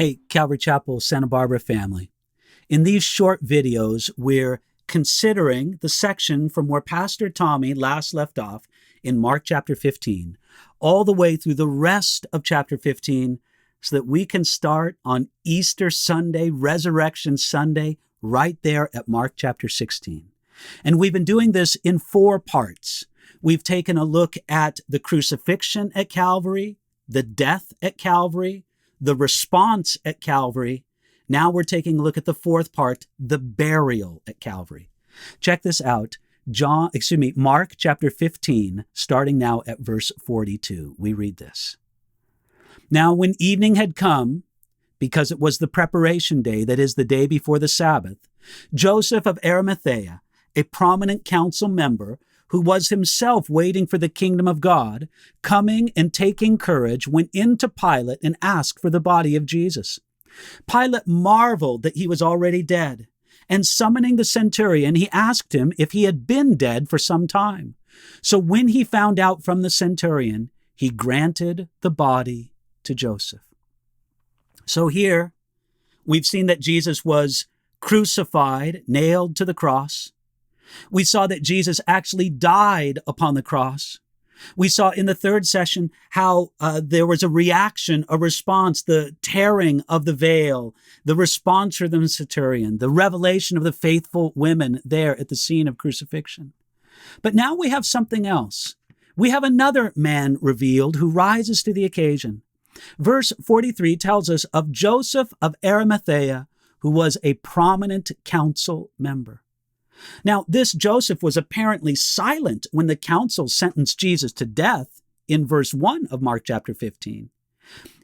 Hey, Calvary Chapel, Santa Barbara family. In these short videos, we're considering the section from where Pastor Tommy last left off in Mark chapter 15, all the way through the rest of chapter 15, so that we can start on Easter Sunday, Resurrection Sunday, right there at Mark chapter 16. And we've been doing this in 4 parts. We've taken a look at the crucifixion at Calvary, the death at Calvary, the response at Calvary. Now we're taking a look at the 4th part, the burial at Calvary. Check this out. Mark chapter 15, starting now at verse 42. We read this. Now when evening had come, because it was the preparation day, that is the day before the Sabbath, Joseph of Arimathea, a prominent council member, who was himself waiting for the kingdom of God, coming and taking courage, went in to Pilate and asked for the body of Jesus. Pilate marveled that he was already dead, and summoning the centurion, he asked him if he had been dead for some time. So when he found out from the centurion, he granted the body to Joseph. So here, we've seen that Jesus was crucified, nailed to the cross. We saw that Jesus actually died upon the cross. We saw in the 3rd session how there was a reaction, a response, the tearing of the veil, the response from the centurion, the revelation of the faithful women there at the scene of crucifixion. But now we have something else. We have another man revealed who rises to the occasion. Verse 43 tells us of Joseph of Arimathea, who was a prominent council member. Now, this Joseph was apparently silent when the council sentenced Jesus to death in verse 1 of Mark chapter 15.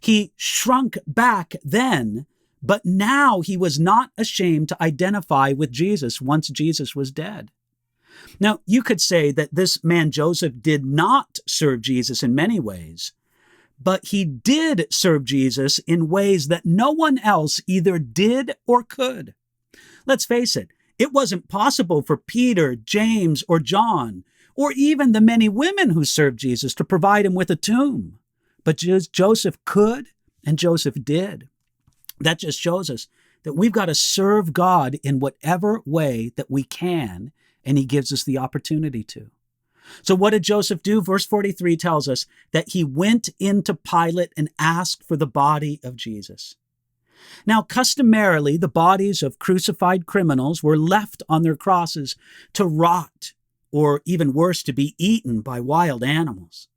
He shrunk back then, but now he was not ashamed to identify with Jesus once Jesus was dead. Now, you could say that this man Joseph did not serve Jesus in many ways, but he did serve Jesus in ways that no one else either did or could. Let's face it. It wasn't possible for Peter, James, or John, or even the many women who served Jesus to provide him with a tomb. But Joseph could, and Joseph did. That just shows us that we've got to serve God in whatever way that we can, and he gives us the opportunity to. So what did Joseph do? Verse 43 tells us that he went into Pilate and asked for the body of Jesus. Now, customarily, the bodies of crucified criminals were left on their crosses to rot, or even worse, to be eaten by wild animals.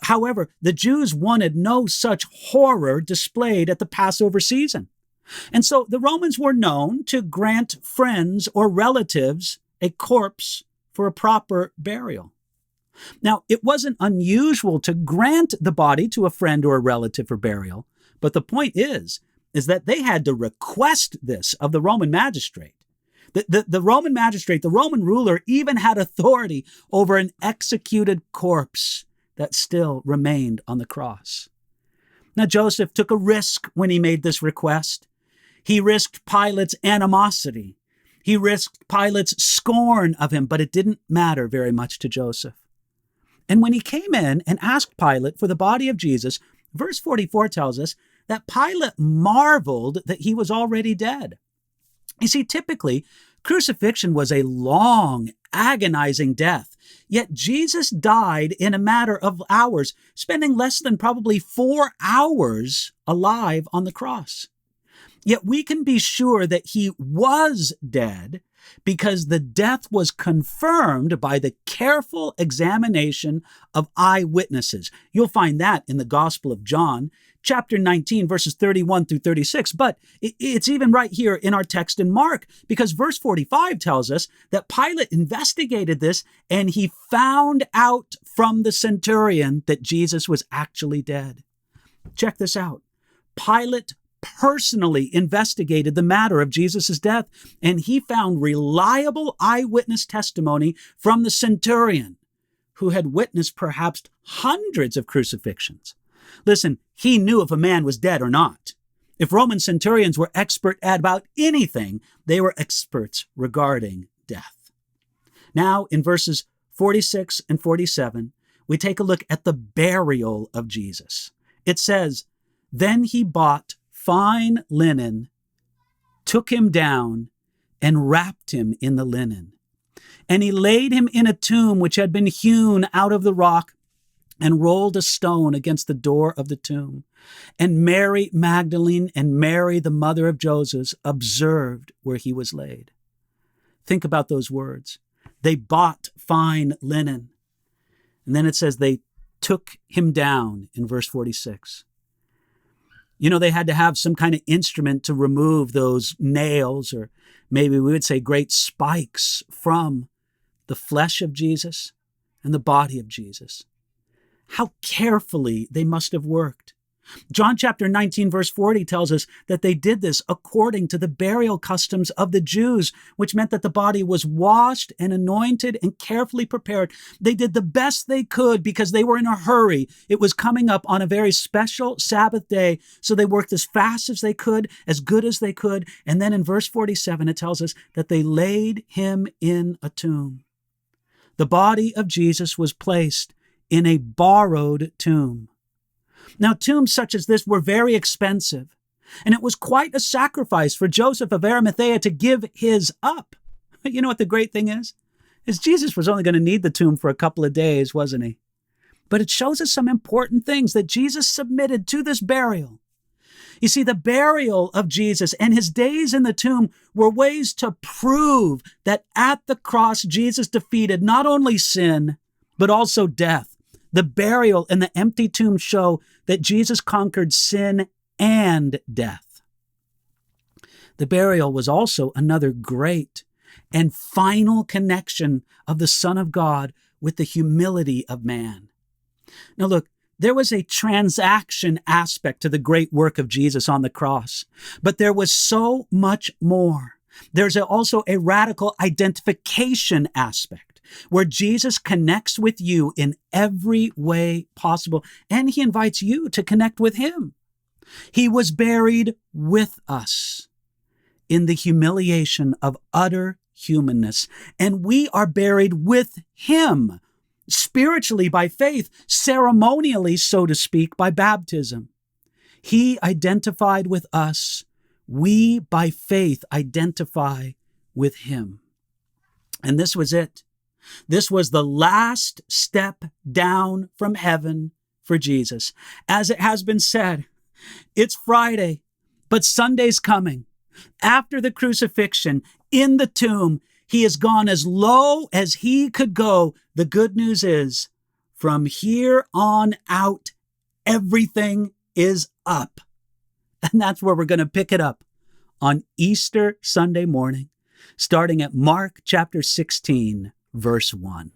However, the Jews wanted no such horror displayed at the Passover season. And so the Romans were known to grant friends or relatives a corpse for a proper burial. Now, it wasn't unusual to grant the body to a friend or a relative for burial, but the point is that they had to request this of the Roman magistrate. The Roman magistrate, the Roman ruler, even had authority over an executed corpse that still remained on the cross. Now, Joseph took a risk when he made this request. He risked Pilate's animosity. He risked Pilate's scorn of him, but it didn't matter very much to Joseph. And when he came in and asked Pilate for the body of Jesus, verse 44 tells us that Pilate marveled that he was already dead. You see, typically, crucifixion was a long, agonizing death, yet Jesus died in a matter of hours, spending less than probably 4 hours alive on the cross. Yet we can be sure that he was dead because the death was confirmed by the careful examination of eyewitnesses. You'll find that in the Gospel of John, chapter 19, verses 31 through 36. But it's even right here in our text in Mark, because verse 45 tells us that Pilate investigated this and he found out from the centurion that Jesus was actually dead. Check this out. Pilate personally investigated the matter of Jesus' death, and he found reliable eyewitness testimony from the centurion, who had witnessed perhaps hundreds of crucifixions. Listen, he knew if a man was dead or not. If Roman centurions were expert at about anything, they were experts regarding death. Now, in verses 46 and 47, we take a look at the burial of Jesus. It says, "Then he bought fine linen, took him down, and wrapped him in the linen. And he laid him in a tomb which had been hewn out of the rock, and rolled a stone against the door of the tomb. And Mary Magdalene and Mary, the mother of Joseph, observed where he was laid. Think about those words. They bought fine linen. And then it says they took him down in verse 46. You know, they had to have some kind of instrument to remove those nails, or maybe we would say great spikes, from the flesh of Jesus and the body of Jesus. How carefully they must have worked. John chapter 19, verse 40 tells us that they did this according to the burial customs of the Jews, which meant that the body was washed and anointed and carefully prepared. They did the best they could because they were in a hurry. It was coming up on a very special Sabbath day, so they worked as fast as they could, as good as they could. And then in verse 47, it tells us that they laid him in a tomb. The body of Jesus was placed in a borrowed tomb. Now, tombs such as this were very expensive, and it was quite a sacrifice for Joseph of Arimathea to give his up. You know what the great thing is Jesus was only going to need the tomb for a couple of days, wasn't he? But it shows us some important things that Jesus submitted to this burial. You see, the burial of Jesus and his days in the tomb were ways to prove that at the cross, Jesus defeated not only sin, but also death. The burial and the empty tomb show that Jesus conquered sin and death. The burial was also another great and final connection of the Son of God with the humility of man. Now look, there was a transaction aspect to the great work of Jesus on the cross, but there was so much more. There's also a radical identification aspect, where Jesus connects with you in every way possible, and he invites you to connect with him. He was buried with us in the humiliation of utter humanness, and we are buried with him, spiritually by faith, ceremonially, so to speak, by baptism. He identified with us. We, by faith, identify with him. And this was it. This was the last step down from heaven for Jesus. As it has been said, it's Friday, but Sunday's coming. After the crucifixion, in the tomb, he has gone as low as he could go. The good news is, from here on out, everything is up. And that's where we're going to pick it up on Easter Sunday morning, starting at Mark chapter 16, verse 1.